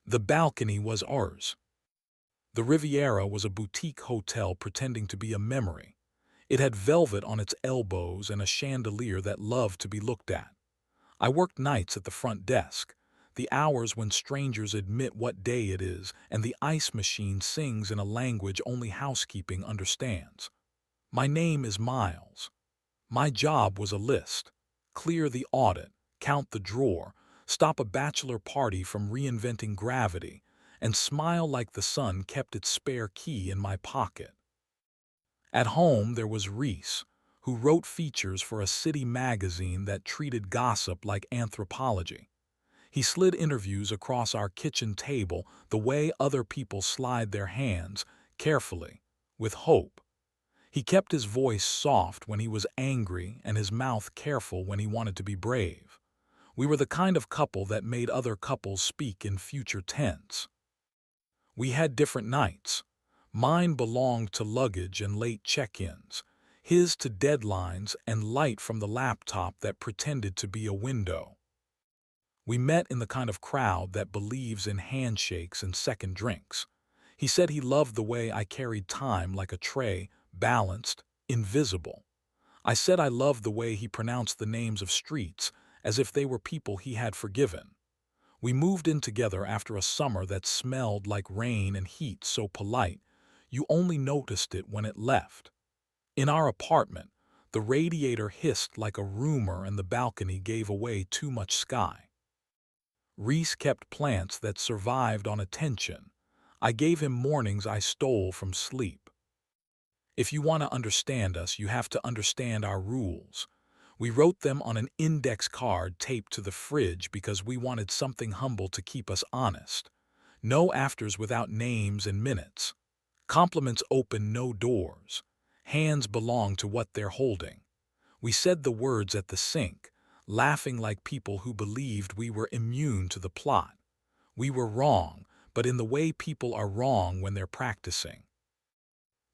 The balcony was ours. The Riviera was a boutique hotel pretending to be a memory. It had velvet on its elbows and a chandelier that loved to be looked at. I worked nights at the front desk, the hours when strangers admit what day it is and the ice machine sings in a language only housekeeping understands. My name is Miles. My job was a list. Clear the audit, count the drawer, stop a bachelor party from reinventing gravity, and smile like the sun kept its spare key in my pocket. At home there was Reese, who wrote features for a city magazine that treated gossip like anthropology. He slid interviews across our kitchen table the way other people slide their hands, carefully, with hope. He kept his voice soft when he was angry and his mouth careful when he wanted to be brave. We were the kind of couple that made other couples speak in future tense. We had different nights. Mine belonged to luggage and late check-ins, his to deadlines and light from the laptop that pretended to be a window. We met in the kind of crowd that believes in handshakes and second drinks. He said he loved the way I carried time like a tray, balanced, invisible. I said I loved the way he pronounced the names of streets as if they were people he had forgiven. We moved in together after a summer that smelled like rain and heat so polite, you only noticed it when it left. In our apartment, the radiator hissed like a rumor and the balcony gave away too much sky. Reese kept plants that survived on attention. I gave him mornings I stole from sleep. If you want to understand us, you have to understand our rules. We wrote them on an index card taped to the fridge because we wanted something humble to keep us honest. No afters without names and minutes. Compliments open no doors. Hands belong to what they're holding. We said the words at the sink, laughing like people who believed we were immune to the plot. We were wrong, but in the way people are wrong when they're practicing.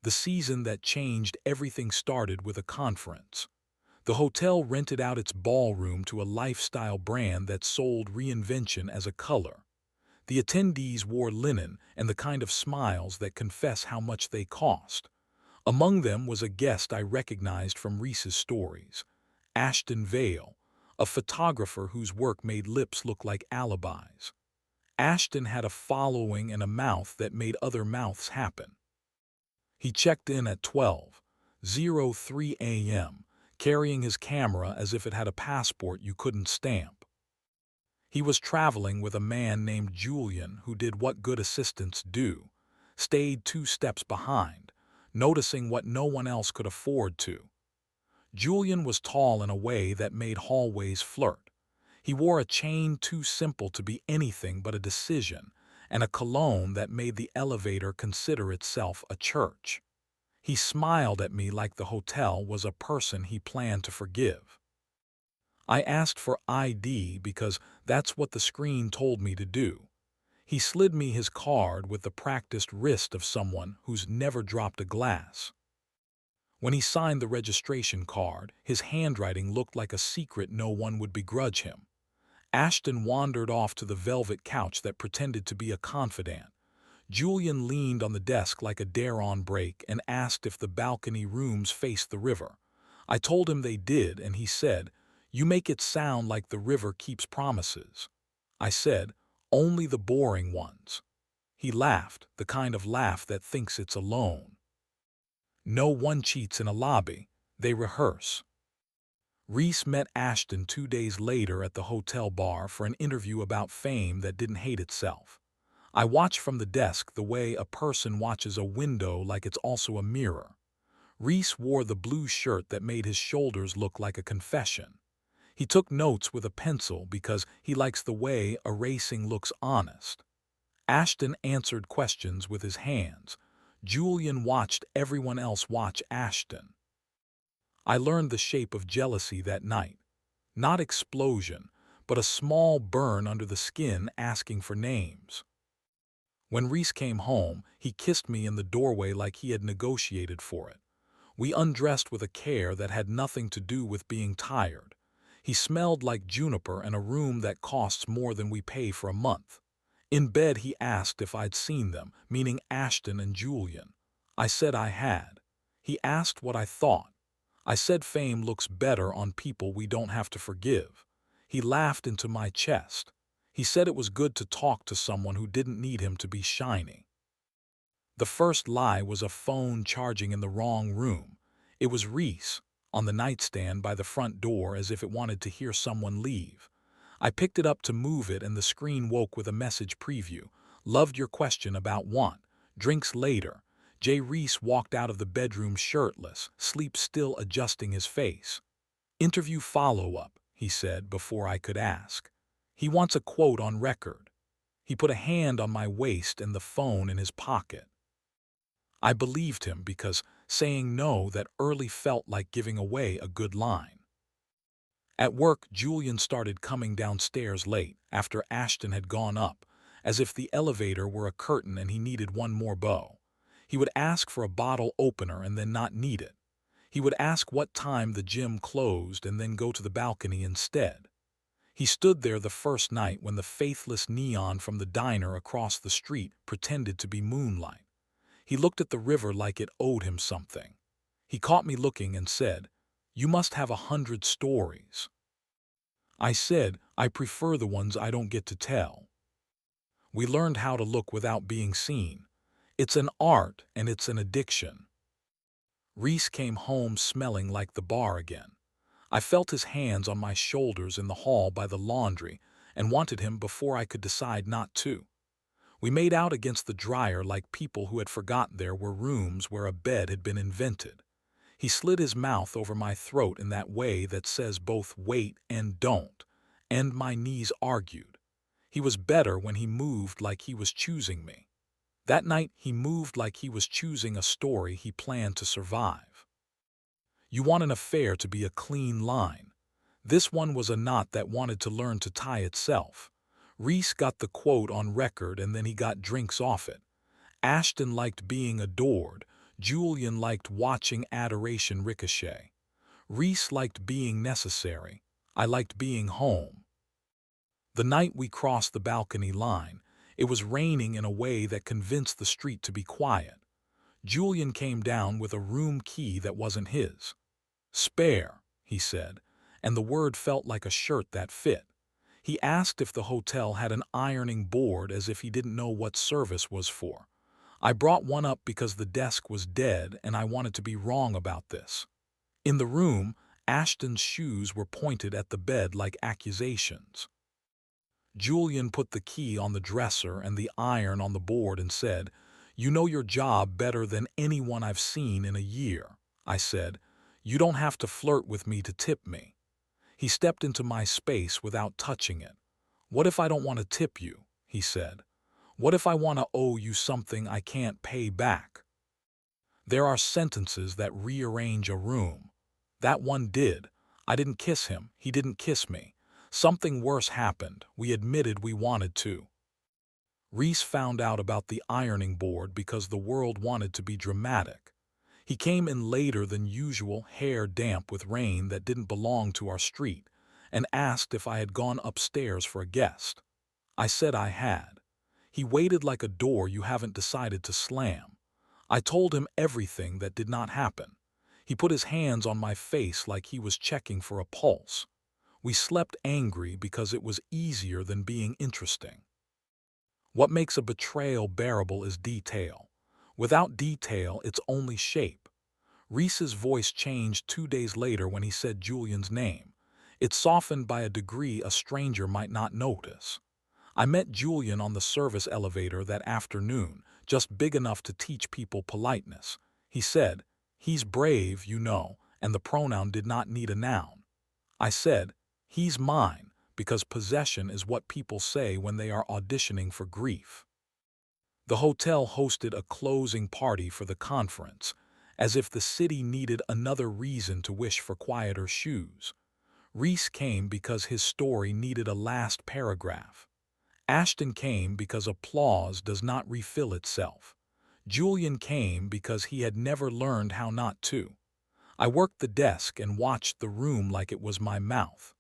The season that changed everything started with a conference. The hotel rented out its ballroom to a lifestyle brand that sold reinvention as a color. The attendees wore linen and the kind of smiles that confess how much they cost. Among them was a guest I recognized from Reese's stories, Ashton Vale, a photographer whose work made lips look like alibis. Ashton had a following and a mouth that made other mouths happen. He checked in at 12:03 a.m., carrying his camera as if it had a passport you couldn't stamp. He was traveling with a man named Julian who did what good assistants do, stayed 2 steps behind, noticing what no one else could afford to. Julian was tall in a way that made hallways flirt. He wore a chain too simple to be anything but a decision, and a cologne that made the elevator consider itself a church. He smiled at me like the hotel was a person he planned to forgive. I asked for ID because that's what the screen told me to do. He slid me his card with the practiced wrist of someone who's never dropped a glass. When he signed the registration card, his handwriting looked like a secret no one would begrudge him. Ashton wandered off to the velvet couch that pretended to be a confidant. Julian leaned on the desk like a dare-on break and asked if the balcony rooms faced the river. I told him they did, and he said, "You make it sound like the river keeps promises." I said, "Only the boring ones." He laughed, the kind of laugh that thinks it's alone. No one cheats in a lobby, they rehearse. Reese met Ashton 2 days later at the hotel bar for an interview about fame that didn't hate itself. I watched from the desk the way a person watches a window like it's also a mirror. Reese wore the blue shirt that made his shoulders look like a confession. He took notes with a pencil because he likes the way erasing looks honest. Ashton answered questions with his hands. Julian watched everyone else watch Ashton. I learned the shape of jealousy that night. Not explosion, but a small burn under the skin asking for names. When Reese came home, he kissed me in the doorway like he had negotiated for it. We undressed with a care that had nothing to do with being tired. He smelled like juniper in a room that costs more than we pay for a month. In bed he asked if I'd seen them, meaning Ashton and Julian. I said I had. He asked what I thought. I said fame looks better on people we don't have to forgive. He laughed into my chest. He said it was good to talk to someone who didn't need him to be shiny. The first lie was a phone charging in the wrong room. It was Reese, on the nightstand by the front door as if it wanted to hear someone leave. I picked it up to move it and the screen woke with a message preview. Loved your question about want. Drinks later. Jay Reese walked out of the bedroom shirtless, sleep still adjusting his face. Interview follow-up, he said before I could ask. He wants a quote on record. He put a hand on my waist and the phone in his pocket. I believed him because saying no that early felt like giving away a good line. At work, Julian started coming downstairs late, after Ashton had gone up, as if the elevator were a curtain and he needed one more bow. He would ask for a bottle opener and then not need it. He would ask what time the gym closed and then go to the balcony instead. He stood there the first night when the faithless neon from the diner across the street pretended to be moonlight. He looked at the river like it owed him something. He caught me looking and said, "You must have 100 stories." I said, "I prefer the ones I don't get to tell." We learned how to look without being seen. It's an art and it's an addiction. Reese came home smelling like the bar again. I felt his hands on my shoulders in the hall by the laundry and wanted him before I could decide not to. We made out against the dryer like people who had forgotten there were rooms where a bed had been invented. He slid his mouth over my throat in that way that says both wait and don't, and my knees argued. He was better when he moved like he was choosing me. That night he moved like he was choosing a story he planned to survive. You want an affair to be a clean line. This one was a knot that wanted to learn to tie itself. Reese got the quote on record and then he got drinks off it. Ashton liked being adored. Julian liked watching adoration ricochet. Reese liked being necessary. I liked being home. The night we crossed the balcony line, it was raining in a way that convinced the street to be quiet. Julian came down with a room key that wasn't his. "Spare," he said, and the word felt like a shirt that fit. He asked if the hotel had an ironing board as if he didn't know what service was for. I brought one up because the desk was dead and I wanted to be wrong about this. In the room, Ashton's shoes were pointed at the bed like accusations. Julian put the key on the dresser and the iron on the board and said, "You know your job better than anyone I've seen in a year." I said, "You don't have to flirt with me to tip me." He stepped into my space without touching it. "What if I don't want to tip you?" he said. "What if I want to owe you something I can't pay back?" There are sentences that rearrange a room. That one did. I didn't kiss him. He didn't kiss me. Something worse happened. We admitted we wanted to. Reese found out about the ironing board because the world wanted to be dramatic. He came in later than usual, hair damp with rain that didn't belong to our street, and asked if I had gone upstairs for a guest. I said I had. He waited like a door you haven't decided to slam. I told him everything that did not happen. He put his hands on my face like he was checking for a pulse. We slept angry because it was easier than being interesting. What makes a betrayal bearable is detail. Without detail, it's only shape. Reese's voice changed 2 days later when he said Julian's name. It softened by a degree a stranger might not notice. I met Julian on the service elevator that afternoon, just big enough to teach people politeness. He said, "He's brave, you know," and the pronoun did not need a noun. I said, "He's mine," because possession is what people say when they are auditioning for grief. The hotel hosted a closing party for the conference, as if the city needed another reason to wish for quieter shoes. Reese came because his story needed a last paragraph. Ashton came because applause does not refill itself. Julian came because he had never learned how not to. I worked the desk and watched the room like it was my mouth.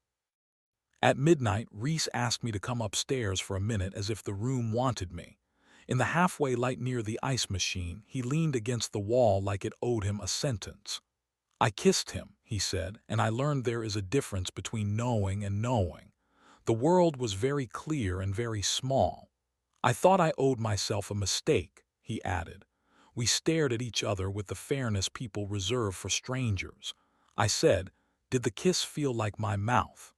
At midnight, Reese asked me to come upstairs for a minute as if the room wanted me. In the halfway light near the ice machine, he leaned against the wall like it owed him a sentence. "I kissed him," he said, "and I learned there is a difference between knowing and knowing. The world was very clear and very small. I thought I owed myself a mistake," he added. We stared at each other with the fairness people reserve for strangers. I said, "Did the kiss feel like my mouth?"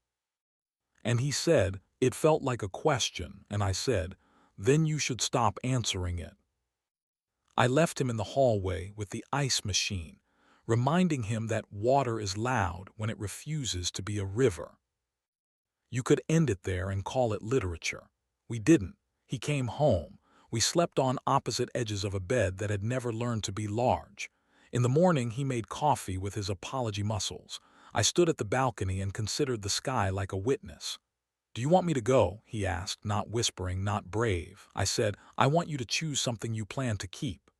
And he said, "It felt like a question," and I said, "Then you should stop answering it." I left him in the hallway with the ice machine, reminding him that water is loud when it refuses to be a river. You could end it there and call it literature. We didn't. He came home. We slept on opposite edges of a bed that had never learned to be large. In the morning, he made coffee with his apology muscles. I stood at the balcony and considered the sky like a witness. "Do you want me to go?" he asked, not whispering, not brave. I said, "I want you to choose something you plan to keep."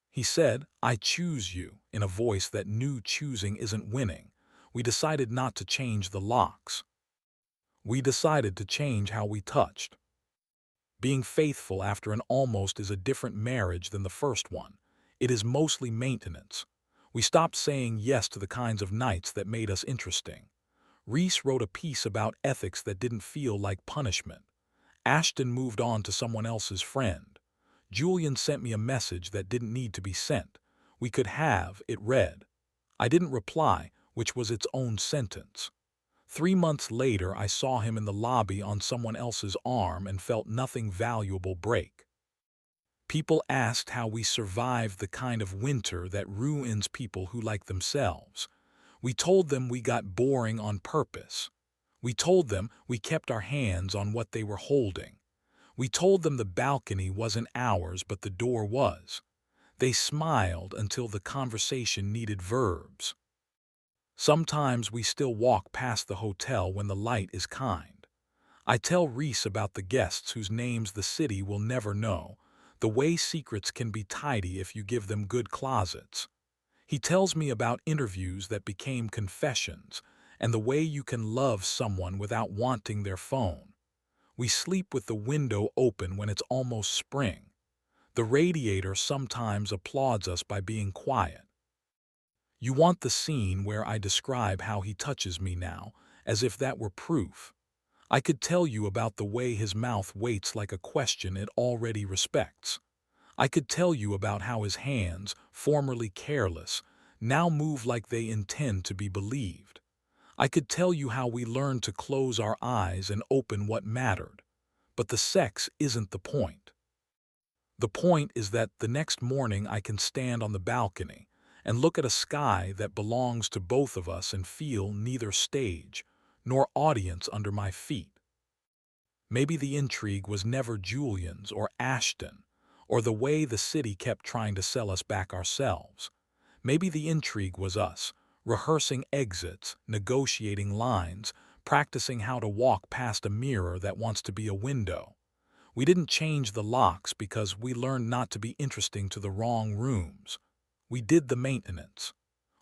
He said, "I choose you," in a voice that knew choosing isn't winning. We decided not to change the locks. We decided to change how we touched. Being faithful after an almost is a different marriage than the first one. It is mostly maintenance. We stopped saying yes to the kinds of nights that made us interesting. Reese wrote a piece about ethics that didn't feel like punishment. Ashton moved on to someone else's friend. Julian sent me a message that didn't need to be sent. We could have, it read. I didn't reply, which was its own sentence. 3 months later, I saw him in the lobby on someone else's arm and felt nothing valuable break. People asked how we survived the kind of winter that ruins people who like themselves. We told them we got boring on purpose. We told them we kept our hands on what they were holding. We told them the balcony wasn't ours, but the door was. They smiled until the conversation needed verbs. Sometimes we still walk past the hotel when the light is kind. I tell Reese about the guests whose names the city will never know, the way secrets can be tidy if you give them good closets. He tells me about interviews that became confessions and the way you can love someone without wanting their phone. We sleep with the window open when it's almost spring. The radiator sometimes applauds us by being quiet. You want the scene where I describe how he touches me now, as if that were proof. I could tell you about the way his mouth waits like a question it already respects. I could tell you about how his hands, formerly careless, now move like they intend to be believed. I could tell you how we learned to close our eyes and open what mattered. But the sex isn't the point. The point is that the next morning I can stand on the balcony and look at a sky that belongs to both of us and feel neither stage nor audience under my feet. Maybe the intrigue was never Julian's or Ashton, or the way the city kept trying to sell us back ourselves. Maybe the intrigue was us, rehearsing exits, negotiating lines, practicing how to walk past a mirror that wants to be a window. We didn't change the locks because we learned not to be interesting to the wrong rooms. We did the maintenance.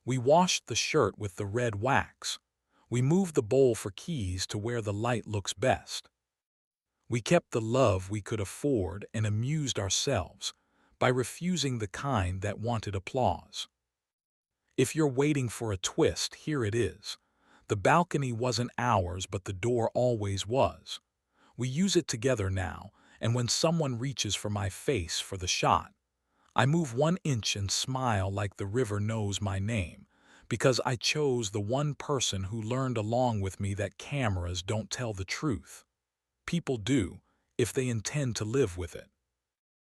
We washed the shirt with the red wax. We moved the bowl for keys to where the light looks best. We kept the love we could afford and amused ourselves by refusing the kind that wanted applause. If you're waiting for a twist, here it is. The balcony wasn't ours, but the door always was. We use it together now, and when someone reaches for my face for the shot, I move 1 inch and smile like the river knows my name, because I chose the one person who learned along with me that cameras don't tell the truth. People do, if they intend to live with it.